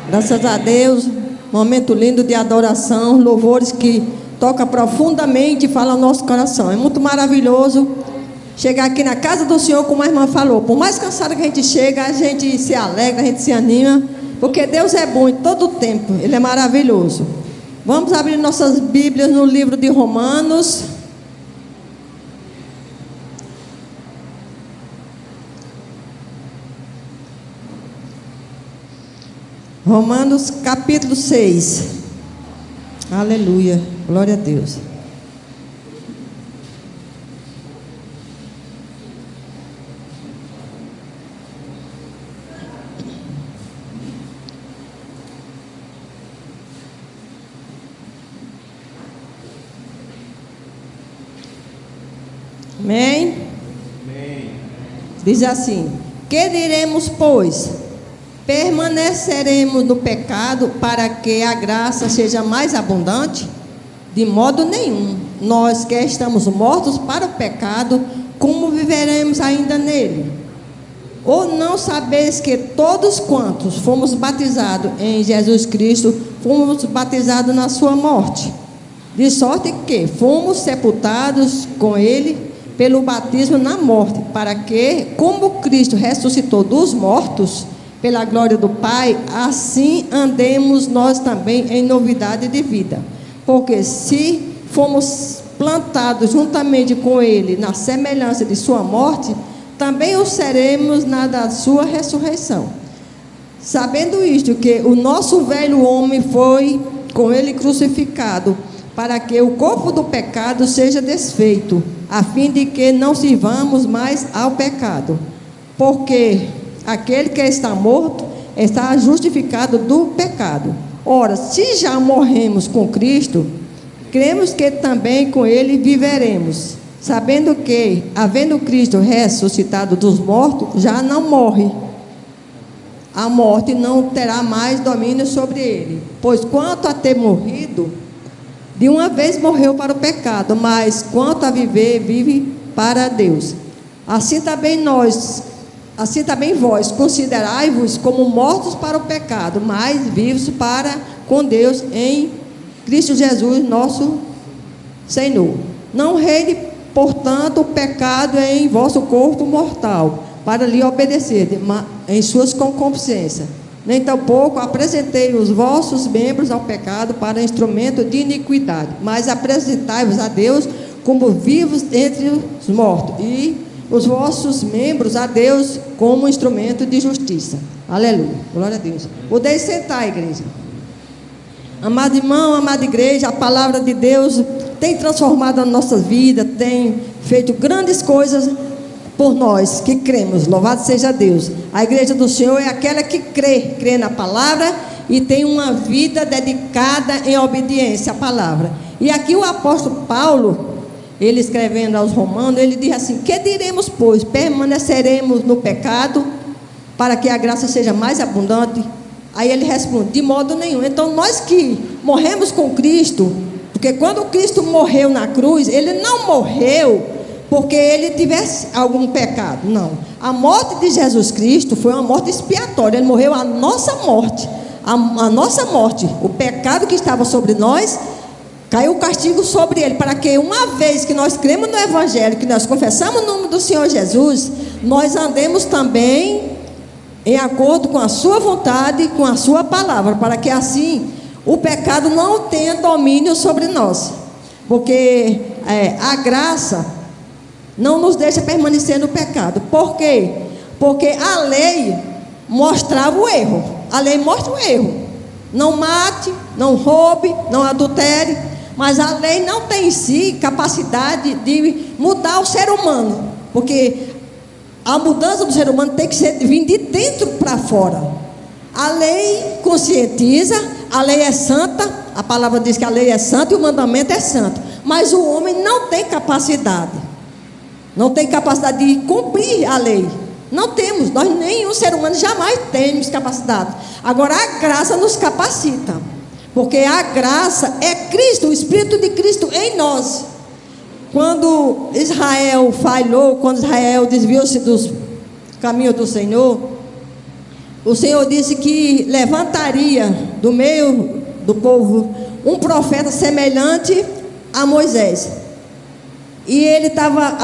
Graças a Deus, momento lindo de adoração, louvores que toca profundamente e fala ao nosso coração. É muito maravilhoso chegar aqui na casa do Senhor, como a irmã falou. Por mais cansado que a gente chega, a gente se alegra, a gente se anima, porque Deus é bom em todo o tempo, Ele é maravilhoso. Vamos abrir nossas Bíblias no livro de Romanos. Romanos capítulo 6. Aleluia, glória a Deus. Amém? Amém. Diz assim: que diremos, pois? Permaneceremos no pecado para que a graça seja mais abundante? De modo nenhum. Nós que estamos mortos para o pecado, como viveremos ainda nele? Ou não sabeis que todos quantos fomos batizados em Jesus Cristo, fomos batizados na sua morte? De sorte que fomos sepultados com ele pelo batismo na morte, para que, como Cristo ressuscitou dos mortos, pela glória do Pai, assim andemos nós também em novidade de vida. Porque se fomos plantados juntamente com Ele na semelhança de sua morte, também o seremos na da sua ressurreição. Sabendo isto, que o nosso velho homem foi com Ele crucificado, para que o corpo do pecado seja desfeito, a fim de que não sirvamos mais ao pecado. Porque aquele que está morto está justificado do pecado. Ora, se já morremos com Cristo, cremos que também com Ele viveremos, sabendo que, havendo Cristo ressuscitado dos mortos, já não morre. A morte não terá mais domínio sobre ele. Pois quanto a ter morrido, de uma vez morreu para o pecado, mas quanto a viver, vive para Deus. Assim também vós considerai-vos como mortos para o pecado, mas vivos para com Deus em Cristo Jesus nosso Senhor. Não reine, portanto, o pecado em vosso corpo mortal, para lhe obedecer em suas concupiscências. Nem tampouco apresentei os vossos membros ao pecado para instrumento de iniquidade, mas apresentai-vos a Deus como vivos entre os mortos, e os vossos membros a Deus como instrumento de justiça. Aleluia, glória a Deus. Podeis sentar, igreja. Amado irmão, amada igreja, a palavra de Deus tem transformado a nossa vida, tem feito grandes coisas por nós que cremos. Louvado seja Deus. A igreja do Senhor é aquela que crê na palavra e tem uma vida dedicada em obediência à palavra. E aqui o apóstolo Paulo, ele escrevendo aos Romanos, ele diz assim: que diremos, pois? Permaneceremos no pecado para que a graça seja mais abundante? Aí ele responde: de modo nenhum. Então nós que morremos com Cristo, porque quando Cristo morreu na cruz, Ele não morreu porque Ele tivesse algum pecado, não. A morte de Jesus Cristo foi uma morte expiatória. Ele morreu a nossa morte, a nossa morte. O pecado que estava sobre nós, caiu o castigo sobre Ele, para que uma vez que nós cremos no Evangelho, que nós confessamos o nome do Senhor Jesus, nós andemos também em acordo com a sua vontade, com a sua palavra, para que assim o pecado não tenha domínio sobre nós. Porque a graça não nos deixa permanecer no pecado. Por quê? Porque a lei mostrava o erro. A lei mostra o erro. Não mate, não roube, não adultere. Mas a lei não tem em si capacidade de mudar o ser humano. Porque a mudança do ser humano tem que vir de dentro para fora. A lei conscientiza, a lei é santa. A palavra diz que a lei é santa e o mandamento é santo. Mas o homem não tem capacidade. Não tem capacidade de cumprir a lei. Não temos, nós nenhum ser humano jamais temos capacidade. Agora a graça nos capacita, porque a graça é Cristo, o Espírito de Cristo em nós. Quando Israel falhou, quando Israel desviou-se dos caminhos do Senhor, o Senhor disse que levantaria do meio do povo um profeta semelhante a Moisés. E ele estava,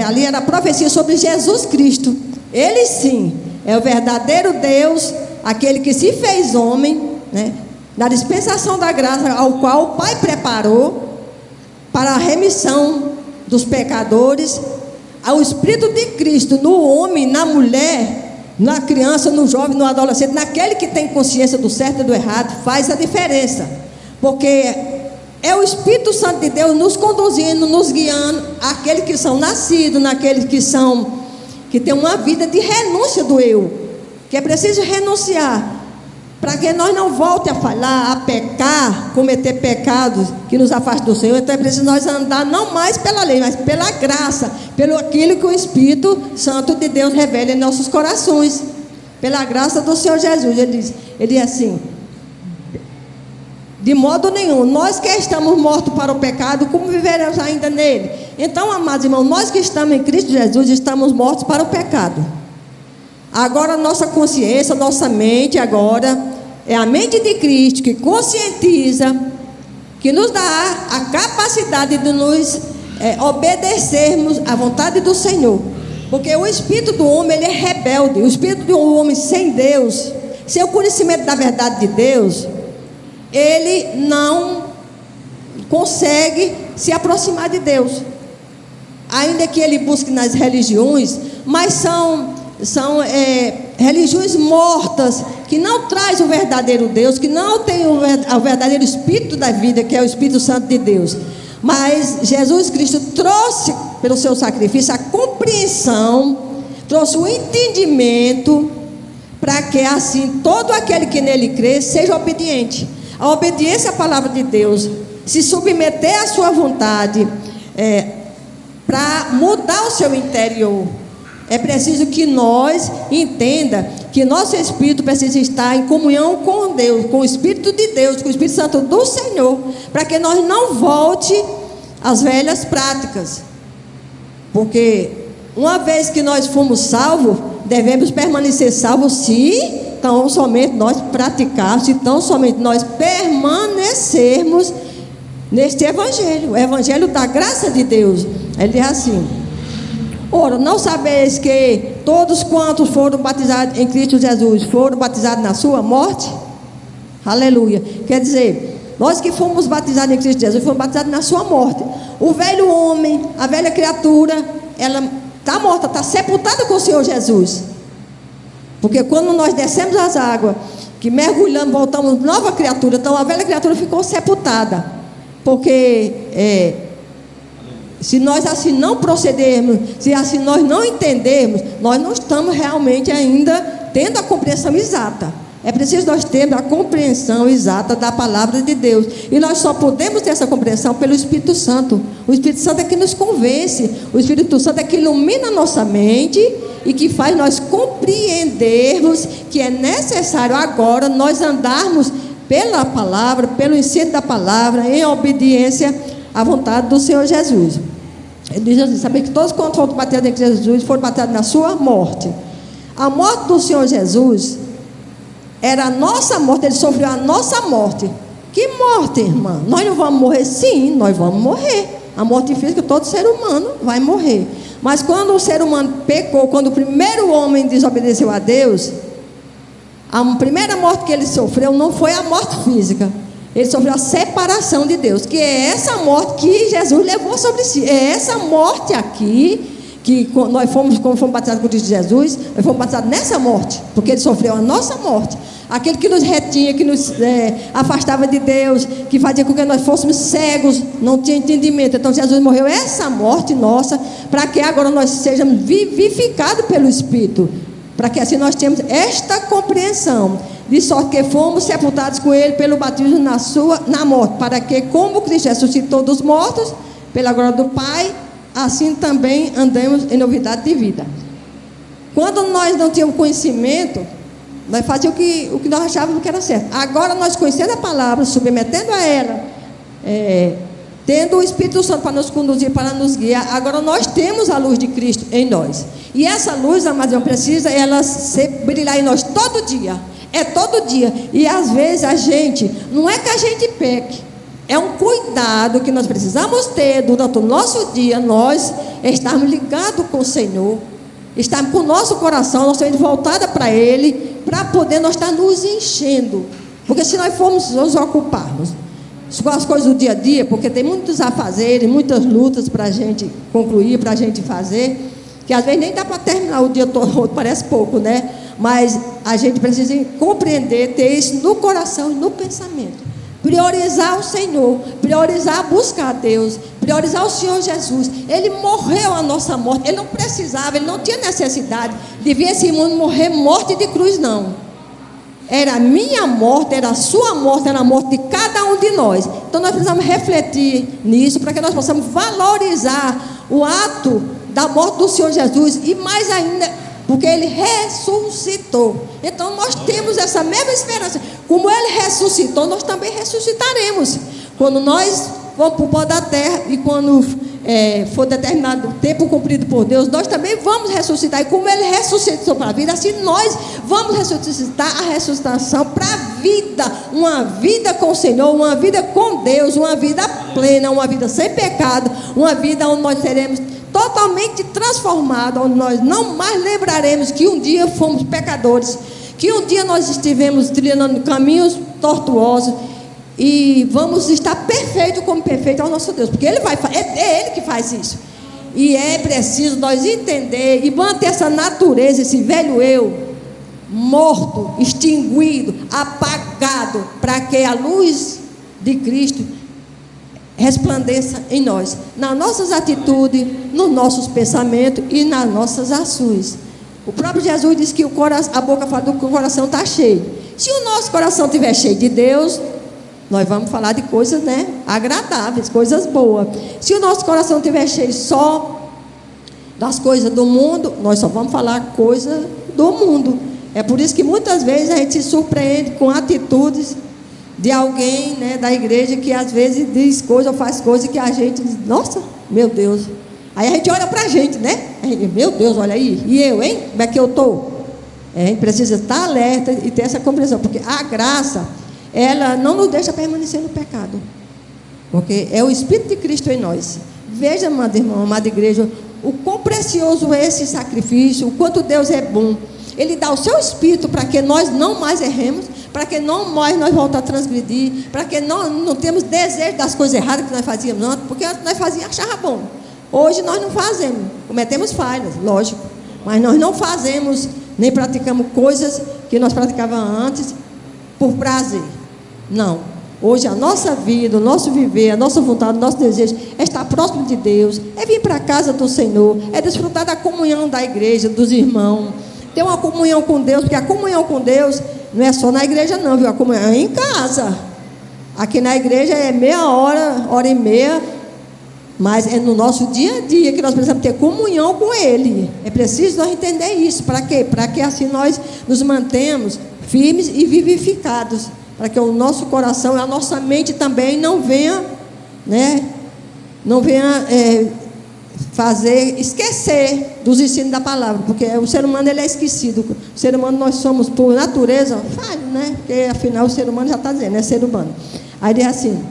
ali era a profecia sobre Jesus Cristo. Ele sim, é o verdadeiro Deus, aquele que se fez homem, né, na dispensação da graça, ao qual o Pai preparou para a remissão dos pecadores. Ao Espírito de Cristo no homem, na mulher, na criança, no jovem, no adolescente, naquele que tem consciência do certo e do errado, faz a diferença, porque é o Espírito Santo de Deus nos conduzindo, nos guiando, aqueles que são nascidos, naqueles que têm uma vida de renúncia do eu, que é preciso renunciar, para que nós não volte a falar, a pecar, cometer pecados que nos afastam do Senhor. Então é preciso nós andar não mais pela lei, mas pela graça, pelo aquilo que o Espírito Santo de Deus revela em nossos corações, pela graça do Senhor Jesus. Ele diz assim: de modo nenhum, nós que estamos mortos para o pecado, como viveremos ainda nele? Então, amados irmãos, nós que estamos em Cristo Jesus, estamos mortos para o pecado. Agora nossa consciência, nossa mente agora é a mente de Cristo, que conscientiza, que nos dá a capacidade de nos obedecermos à vontade do Senhor. Porque o espírito do homem, ele é rebelde. O espírito de um homem sem Deus, sem o conhecimento da verdade de Deus, ele não consegue se aproximar de Deus, ainda que ele busque nas religiões, mas são religiões mortas, que não traz o verdadeiro Deus, que não tem o verdadeiro Espírito da vida, que é o Espírito Santo de Deus. Mas Jesus Cristo trouxe, pelo seu sacrifício, a compreensão, trouxe o entendimento, para que assim todo aquele que nele crê seja obediente. A obediência à palavra de Deus, se submeter à sua vontade, para mudar o seu interior. É preciso que nós entenda que nosso espírito precisa estar em comunhão com Deus, com o Espírito de Deus, com o Espírito Santo do Senhor, para que nós não volte às velhas práticas. Porque uma vez que nós fomos salvos, devemos permanecer salvos se tão somente nós praticarmos, se tão somente nós permanecermos neste Evangelho, o Evangelho da graça de Deus. Ele diz assim: ora, não sabeis que todos quantos foram batizados em Cristo Jesus foram batizados na sua morte? Aleluia. Quer dizer, nós que fomos batizados em Cristo Jesus, fomos batizados na sua morte. O velho homem, a velha criatura, ela está morta, está sepultada com o Senhor Jesus. Porque quando nós descemos as águas, que mergulhamos, voltamos nova criatura, então a velha criatura ficou sepultada. Porque se nós assim não procedermos, se assim nós não entendermos, nós não estamos realmente ainda tendo a compreensão exata. É preciso nós termos a compreensão exata da palavra de Deus. E nós só podemos ter essa compreensão pelo Espírito Santo. O Espírito Santo é que nos convence. O Espírito Santo é que ilumina a nossa mente e que faz nós compreendermos que é necessário agora nós andarmos pela palavra, pelo ensino da palavra, em obediência à vontade do Senhor Jesus. Ele diz assim: saber que todos quantos foram batizados em Jesus foram batizados na sua morte. A morte do Senhor Jesus era a nossa morte, ele sofreu a nossa morte. Que morte, irmã? Nós não vamos morrer? Sim, nós vamos morrer. A morte física, todo ser humano vai morrer. Mas quando o ser humano pecou, quando o primeiro homem desobedeceu a Deus, a primeira morte que ele sofreu não foi a morte física. Ele sofreu a separação de Deus, que é essa morte que Jesus levou sobre si. É essa morte aqui, que nós fomos, quando fomos batizados com Cristo Jesus, nós fomos batizados nessa morte, porque ele sofreu a nossa morte. Aquele que nos retinha, que nos afastava de Deus, que fazia com que nós fôssemos cegos, não tinha entendimento. Então Jesus morreu essa morte nossa, para que agora nós sejamos vivificados pelo Espírito, para que assim nós tenhamos esta compreensão, de sorte que fomos sepultados com ele pelo batismo na morte, para que, como Cristo ressuscitou dos mortos, pela glória do Pai, assim também andemos em novidade de vida. Quando nós não tínhamos conhecimento, nós fazíamos o que nós achávamos que era certo. Agora nós conhecendo a palavra, submetendo a ela, tendo o Espírito Santo para nos conduzir, para nos guiar, agora nós temos a luz de Cristo em nós. E essa luz, amados irmãos, precisa ela brilhar em nós todo dia. É todo dia. E às vezes a gente, não é que a gente peque, é um cuidado que nós precisamos ter durante o nosso dia, nós estarmos ligados com o Senhor, estarmos com o nosso coração, nós estamos voltados para Ele, para poder nós estar nos enchendo. Porque se nós formos nos ocuparmos com as coisas do dia a dia, porque tem muitos afazeres, muitas lutas para a gente concluir, para a gente fazer, que às vezes nem dá para terminar o dia todo, parece pouco, né? Mas a gente precisa compreender, ter isso no coração e no pensamento. Priorizar o Senhor, priorizar buscar a Deus, priorizar o Senhor Jesus. Ele morreu a nossa morte, Ele não precisava, Ele não tinha necessidade de vir esse mundo morrer morte de cruz, não. Era a minha morte, era a sua morte, era a morte de cada um de nós. Então nós precisamos refletir nisso, para que nós possamos valorizar o ato da morte do Senhor Jesus, e mais ainda, porque Ele ressuscitou. Então nós temos essa mesma esperança. Como Ele ressuscitou, nós também ressuscitaremos. Quando nós vamos para o pó da terra, e quando for determinado o tempo cumprido por Deus, nós também vamos ressuscitar. E como Ele ressuscitou para a vida, assim nós vamos ressuscitar a ressuscitação para a vida. Uma vida com o Senhor, uma vida com Deus, uma vida plena, uma vida sem pecado, uma vida onde nós teremos totalmente transformado, onde nós não mais lembraremos que um dia fomos pecadores, que um dia nós estivemos trilhando caminhos tortuosos, e vamos estar perfeitos como perfeito ao nosso Deus, porque Ele é Ele que faz isso. E é preciso nós entender e manter essa natureza, esse velho eu morto, extinguido, apagado, para que a luz de Cristo resplandeça em nós, nas nossas atitudes, nos nossos pensamentos e nas nossas ações. O próprio Jesus disse que a boca fala do que o coração está cheio. Se o nosso coração estiver cheio de Deus, nós vamos falar de coisas, né, agradáveis, coisas boas. Se o nosso coração estiver cheio só das coisas do mundo, nós só vamos falar coisas do mundo. É por isso que muitas vezes a gente se surpreende com atitudes de alguém, né, da igreja, que às vezes diz coisa ou faz coisa que a gente diz, nossa, meu Deus. Aí a gente olha para a gente, né? Meu Deus, olha aí. E eu, hein? Como é que eu estou? A gente precisa estar alerta e ter essa compreensão, porque a graça, ela não nos deixa permanecer no pecado, porque é o Espírito de Cristo em nós. Veja, amado irmão, amada igreja, o quão precioso é esse sacrifício, o quanto Deus é bom. Ele dá o seu Espírito para que nós não mais erremos, para que não mais nós voltamos a transgredir, para que não temos desejo das coisas erradas que nós fazíamos antes, porque antes nós fazíamos, achava bom. Hoje nós não fazemos, cometemos falhas, lógico, mas nós não fazemos, nem praticamos coisas que nós praticávamos antes por prazer. Não. Hoje a nossa vida, o nosso viver, a nossa vontade, o nosso desejo é estar próximo de Deus, é vir para a casa do Senhor, é desfrutar da comunhão da igreja, dos irmãos, ter uma comunhão com Deus, porque a comunhão com Deus não é só na igreja não, viu? A comunhão é em casa. Aqui na igreja é meia hora, hora e meia, mas é no nosso dia a dia que nós precisamos ter comunhão com Ele. É preciso nós entender isso. Para quê? Para que assim nós nos mantemos firmes e vivificados, para que o nosso coração e a nossa mente também não venha, né, esquecer dos ensinos da palavra, porque o ser humano ele é esquecido. O ser humano, nós somos por natureza falho, né? Porque afinal o ser humano já está dizendo, é ser humano. Aí diz assim: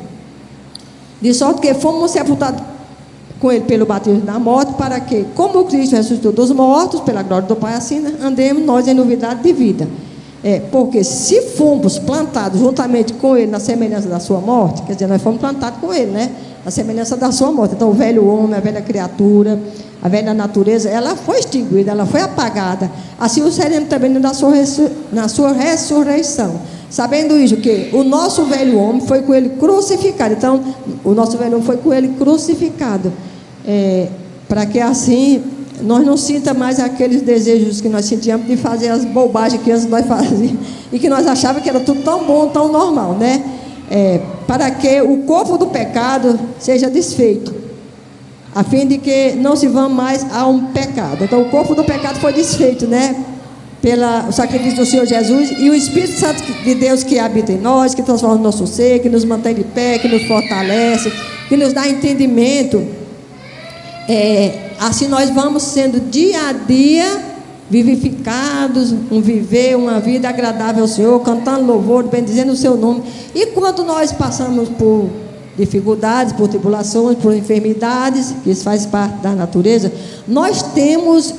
de sorte que fomos sepultados com Ele pelo batismo da morte, para que, como Cristo ressuscitou dos mortos, pela glória do Pai, assim andemos nós em novidade de vida. Porque se fomos plantados juntamente com Ele na semelhança da sua morte, quer dizer, nós fomos plantados com Ele, né? Na semelhança da sua morte. Então o velho homem, a velha criatura, a velha natureza, ela foi extinguida, ela foi apagada. Assim o seremos também na sua ressurreição. Sabendo isso, que o nosso velho homem foi com Ele crucificado. Então o nosso velho homem foi com Ele crucificado, para que assim nós não sinta mais aqueles desejos que nós sentíamos de fazer as bobagens que antes nós fazíamos e que nós achávamos que era tudo tão bom, tão normal, né? Para que o corpo do pecado seja desfeito, a fim de que não se vá mais a um pecado. Então o corpo do pecado foi desfeito, né, pelo sacrifício do Senhor Jesus, e o Espírito Santo de Deus que habita em nós, que transforma o nosso ser, que nos mantém de pé, que nos fortalece, que nos dá entendimento. Assim nós vamos sendo dia a dia vivificados, viver uma vida agradável ao Senhor, cantando louvor, bendizendo o seu nome. E quando nós passamos por dificuldades, por tribulações, por enfermidades, que isso faz parte da natureza, nós temos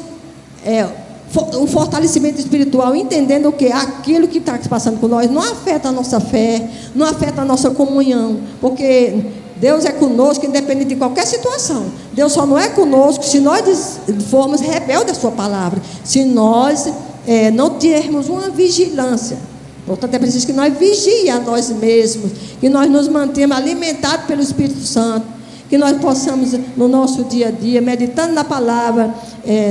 um fortalecimento espiritual, entendendo que aquilo que está passando com nós não afeta a nossa fé, não afeta a nossa comunhão, porque Deus é conosco independente de qualquer situação. Deus só não é conosco se nós formos rebeldes à sua palavra, se nós não tivermos uma vigilância. Portanto, é preciso que nós vigiem a nós mesmos, que nós nos mantenhamos alimentados pelo Espírito Santo, que nós possamos, no nosso dia a dia, meditando na palavra,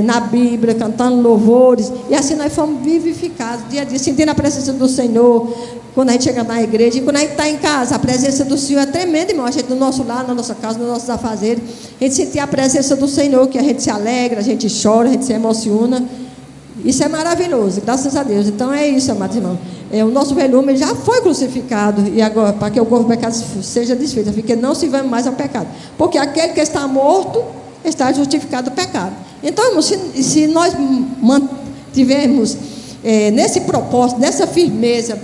na Bíblia, cantando louvores, e assim nós fomos vivificados, dia a dia, sentindo a presença do Senhor, quando a gente chega na igreja, e quando a gente está em casa, a presença do Senhor é tremenda, irmão, a gente no nosso lar, na nossa casa, nos nossos afazeres, a gente sentir a presença do Senhor, que a gente se alegra, a gente chora, a gente se emociona, isso é maravilhoso, graças a Deus. Então é isso, amados irmãos, o nosso velho homem já foi crucificado, e agora, para que o corpo do pecado seja desfeito, porque não se vamos mais ao pecado, porque aquele que está morto, está justificado do pecado. Então, irmãos, se nós mantivermos nesse propósito, nessa firmeza,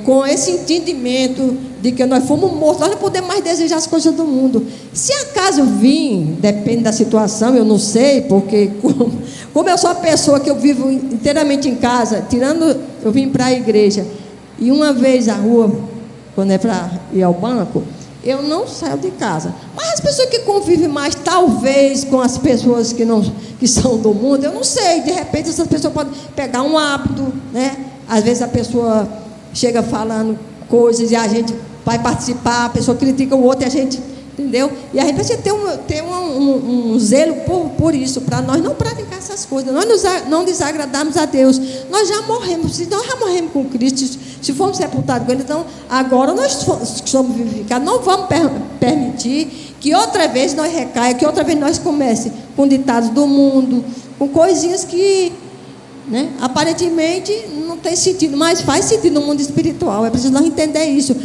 com esse entendimento de que nós fomos mortos, nós não podemos mais desejar as coisas do mundo. Se acaso vir, depende da situação, eu não sei, porque como eu sou uma pessoa que eu vivo inteiramente em casa, tirando, eu vim para a igreja, e uma vez à rua, quando é para ir ao banco, eu não saio de casa. Mas as pessoas que convivem mais, talvez, com as pessoas que são do mundo, eu não sei, de repente essas pessoas podem pegar um hábito, né? Às vezes a pessoa chega falando coisas e a gente vai participar, a pessoa critica o outro e a gente, entendeu? E a gente precisa ter um zelo por isso, para nós não praticar essas coisas, nós não desagradarmos a Deus. Nós já morremos, se nós já morremos com Cristo, se formos sepultados com Ele, então agora nós que somos vivificados, não vamos permitir que outra vez nós recaia, que outra vez nós comece com ditados do mundo, com coisinhas que, né, aparentemente não tem sentido, mas faz sentido no mundo espiritual. É preciso nós entender isso,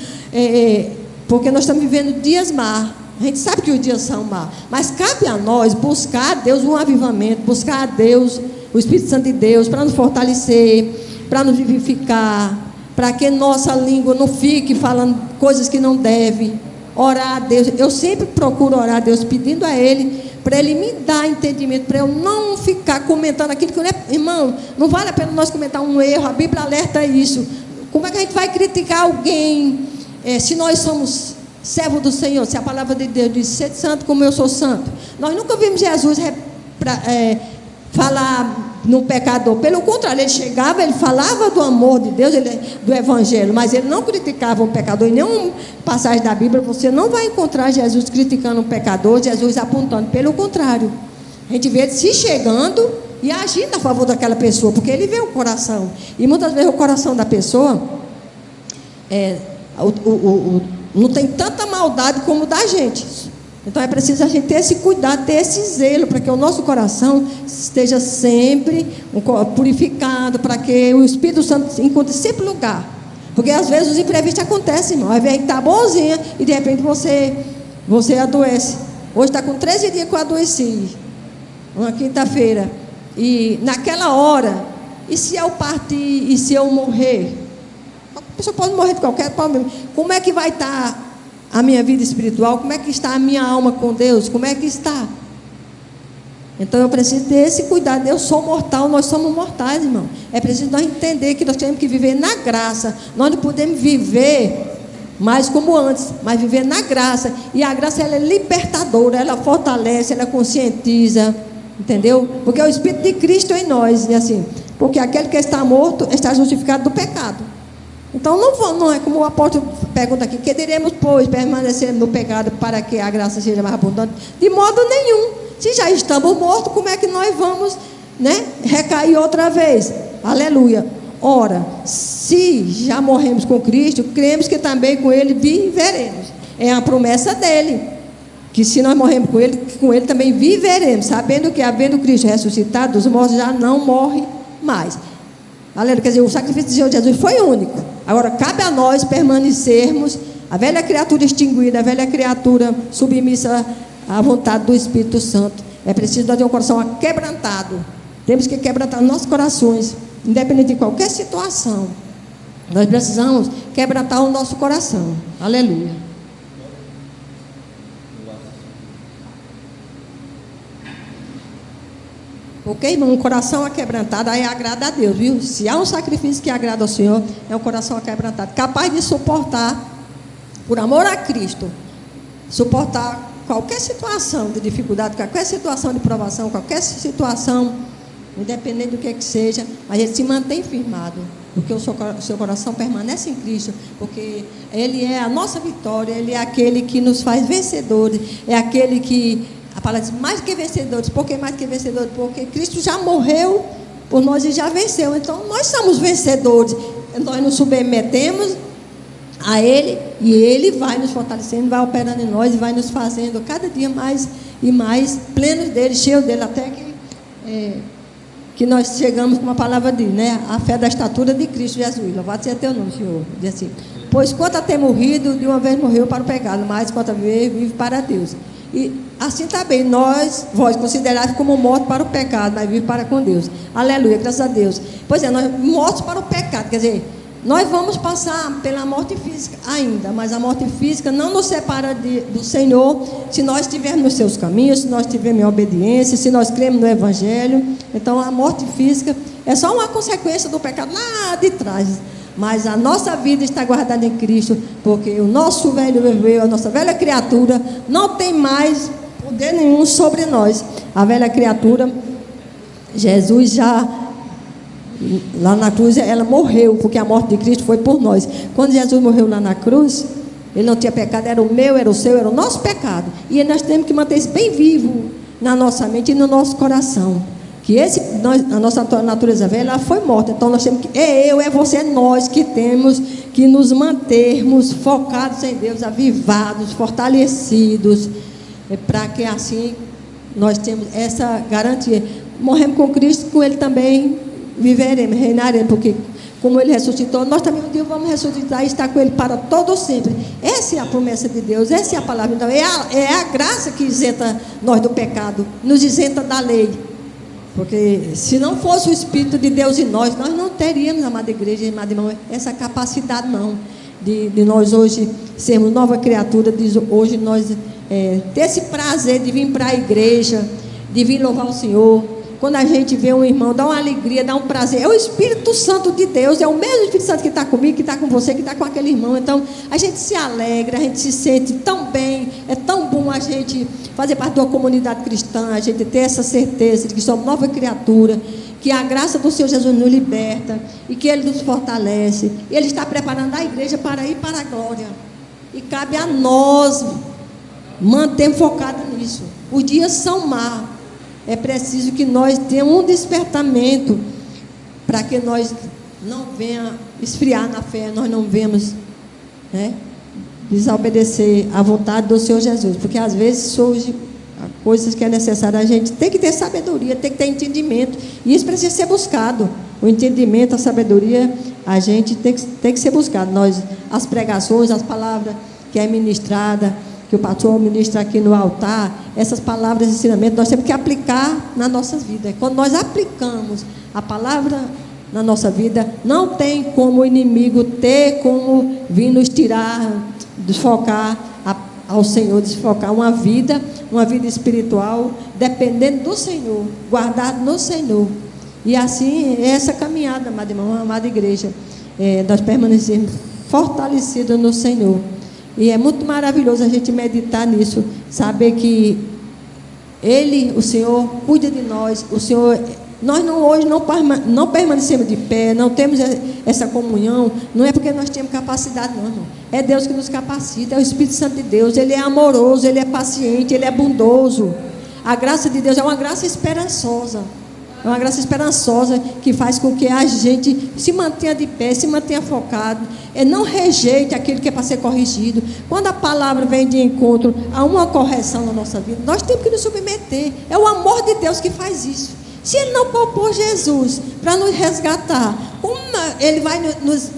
porque nós estamos vivendo dias maus. A gente sabe que os dias são maus, mas cabe a nós buscar a Deus um avivamento, buscar a Deus, o Espírito Santo de Deus, para nos fortalecer, para nos vivificar, para que nossa língua não fique falando coisas que não deve. Orar a Deus, eu sempre procuro orar a Deus, pedindo a Ele, para Ele me dar entendimento, para eu não ficar comentando aquilo que não é. Irmão, não vale a pena nós comentar um erro, a Bíblia alerta isso. Como é que a gente vai criticar alguém, se nós somos servos do Senhor, se a palavra de Deus diz, sede santo como eu sou santo? Nós nunca vimos Jesus falar no pecador, pelo contrário, ele chegava, ele falava do amor de Deus, do Evangelho, mas ele não criticava um pecador. Em nenhuma passagem da Bíblia você não vai encontrar Jesus criticando um pecador, Jesus apontando, pelo contrário, a gente vê ele se chegando e agindo a favor daquela pessoa, porque ele vê o coração, e muitas vezes o coração da pessoa não tem tanta maldade como o da gente. Então é preciso a gente ter esse cuidado, ter esse zelo, para que o nosso coração esteja sempre purificado, para que o Espírito Santo encontre sempre lugar. Porque às vezes os imprevistos acontecem, irmão. Às vezes a gente está bonzinha e de repente você adoece. Hoje está com 13 dias que eu adoeci, uma quinta-feira. E naquela hora, e se eu partir, e se eu morrer? A pessoa pode morrer de qualquer forma. Como é que vai estar a minha vida espiritual? Como é que está a minha alma com Deus? Como é que está? Então eu preciso ter esse cuidado. Eu sou mortal, nós somos mortais, irmão. É preciso nós entender que nós temos que viver na graça. Nós não podemos viver mais como antes, mas viver na graça. E a graça, ela é libertadora, ela fortalece, ela conscientiza, entendeu? Porque é o Espírito de Cristo em nós, e assim, porque aquele que está morto está justificado do pecado. Então não é como o apóstolo pergunta aqui, que diremos, pois, permanecer no pecado para que a graça seja mais abundante? De modo nenhum. Se já estamos mortos, como é que nós vamos, né, recair outra vez? Aleluia. Ora, se já morremos com Cristo, cremos que também com Ele viveremos. É a promessa dele, que se nós morremos com Ele também viveremos, sabendo que, havendo Cristo ressuscitado, os mortos já não morrem mais. Aleluia. Quer dizer, o sacrifício de Jesus foi único. Agora, cabe a nós permanecermos A velha criatura extinguida, a velha criatura submissa à vontade do Espírito Santo. É preciso nós ter um coração quebrantado. Temos que quebrantar nossos corações, independente de qualquer situação. Nós precisamos quebrantar o nosso coração. Aleluia. Porque, irmão, um coração aquebrantado aí agrada a Deus, viu? Se há um sacrifício que agrada ao Senhor, é um coração aquebrantado, capaz de suportar, por amor a Cristo, suportar qualquer situação de dificuldade, qualquer situação de provação, qualquer situação, independente do que seja, mas ele se mantém firmado, porque o seu coração permanece em Cristo, porque Ele é a nossa vitória, Ele é aquele que nos faz vencedores, é aquele que, a palavra diz, mais que vencedores. Por que mais que vencedores? Porque Cristo já morreu por nós e já venceu, então nós somos vencedores, nós nos submetemos a Ele, e Ele vai nos fortalecendo, vai operando em nós, e vai nos fazendo cada dia mais e mais plenos dEle, cheios dEle, até que nós chegamos com uma palavra de, né, a fé da estatura de Cristo Jesus. Louvado seja teu nome, Senhor. Diz assim: pois quanto a ter morrido, de uma vez morreu para o pecado, mas quanto a viver, vive para Deus. E assim também vós considerais como mortos para o pecado, mas vive para com Deus. Aleluia, graças a Deus. Pois é, nós mortos para o pecado, quer dizer, nós vamos passar pela morte física ainda, mas a morte física não nos separa do Senhor, se nós estivermos nos seus caminhos, se nós estivermos em obediência, se nós cremos no Evangelho. Então a morte física é só uma consequência do pecado lá de trás, mas a nossa vida está guardada em Cristo, porque o nosso velho viveu, a nossa velha criatura não tem mais poder nenhum sobre nós. A velha criatura, Jesus já, lá na cruz, ela morreu, porque a morte de Cristo foi por nós. Quando Jesus morreu lá na cruz, ele não tinha pecado, era o meu, era o seu, era o nosso pecado, e nós temos que manter isso bem vivo na nossa mente e no nosso coração, que a nossa natureza velha, ela foi morta. Então nós temos que, é você, é nós que temos que nos mantermos focados em Deus, avivados, fortalecidos, para que assim nós temos essa garantia. Morremos com Cristo, com Ele também viveremos, reinaremos, porque como Ele ressuscitou, nós também um dia vamos ressuscitar e estar com Ele para todo sempre. Essa é a promessa de Deus, essa é a palavra. Então é a graça que isenta nós do pecado, nos isenta da lei. Porque se não fosse o Espírito de Deus em nós, nós não teríamos, amada igreja, amada irmã, essa capacidade não, de nós hoje sermos nova criatura, de hoje nós ter esse prazer de vir para a igreja, de vir louvar o Senhor. Quando a gente vê um irmão, dá uma alegria, dá um prazer. É o Espírito Santo de Deus, é o mesmo Espírito Santo que está comigo, que está com você, que está com aquele irmão. Então a gente se alegra, a gente se sente tão bem. É tão bom a gente fazer parte de uma comunidade cristã, a gente ter essa certeza de que somos nova criatura, que a graça do Senhor Jesus nos liberta e que Ele nos fortalece. E Ele está preparando a igreja para ir para a glória, e cabe a nós mantermos focados nisso. Os dias são maus, é preciso que nós tenhamos um despertamento, para que nós não venha esfriar na fé, nós não venhamos, né, desobedecer à vontade do Senhor Jesus, porque às vezes surgem coisas que é necessário. A gente tem que ter sabedoria, tem que ter entendimento, e isso precisa ser buscado. O entendimento, a sabedoria, a gente tem que ser buscado. As pregações, as palavras que é ministrada, que o pastor ministra aqui no altar, essas palavras de ensinamento, nós temos que aplicar na nossa vida. Quando nós aplicamos a palavra na nossa vida, não tem como o inimigo ter como vir nos tirar, desfocar ao Senhor, desfocar uma vida espiritual, dependendo do Senhor, guardado no Senhor. E assim, essa caminhada, amada irmã, amada igreja, nós permanecemos fortalecidos no Senhor. E é muito maravilhoso a gente meditar nisso, saber que Ele, o Senhor, cuida de nós. O Senhor, nós hoje não permanecemos de pé, não temos essa comunhão, não é porque nós temos capacidade, não, irmão. É Deus que nos capacita, é o Espírito Santo de Deus. Ele é amoroso, Ele é paciente, Ele é bondoso. A graça de Deus é uma graça esperançosa. É uma graça esperançosa que faz com que a gente se mantenha de pé, se mantenha focado, não rejeite aquilo que é para ser corrigido. Quando a palavra vem de encontro a uma correção na nossa vida, nós temos que nos submeter. É o amor de Deus que faz isso. Se Ele não poupou Jesus para nos resgatar, como Ele vai nos,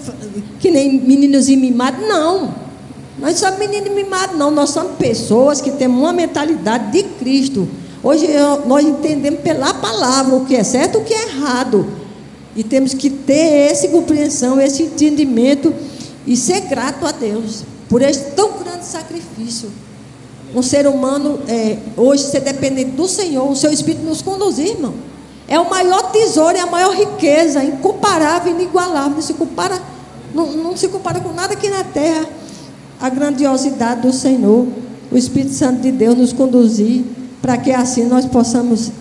que nem meninos mimados? Não. Nós somos meninos mimados, não. Nós somos pessoas que temos uma mentalidade de Cristo. Hoje nós entendemos pela palavra o que é certo e o que é errado. E temos que ter essa compreensão, esse entendimento e ser grato a Deus por esse tão grande sacrifício. Um ser humano, hoje, ser dependente do Senhor, o seu Espírito nos conduzir, irmão. É o maior tesouro, é a maior riqueza, incomparável, inigualável. Não se compara com nada aqui na terra. A grandiosidade do Senhor, o Espírito Santo de Deus nos conduzir, para que assim nós possamos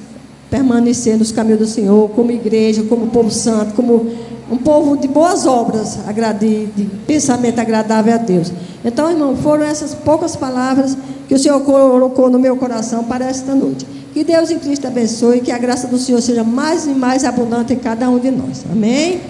permanecer nos caminhos do Senhor, como igreja, como povo santo, como um povo de boas obras, de pensamento agradável a Deus. Então, irmão, foram essas poucas palavras que o Senhor colocou no meu coração para esta noite. Que Deus em Cristo abençoe, que a graça do Senhor seja mais e mais abundante em cada um de nós. Amém?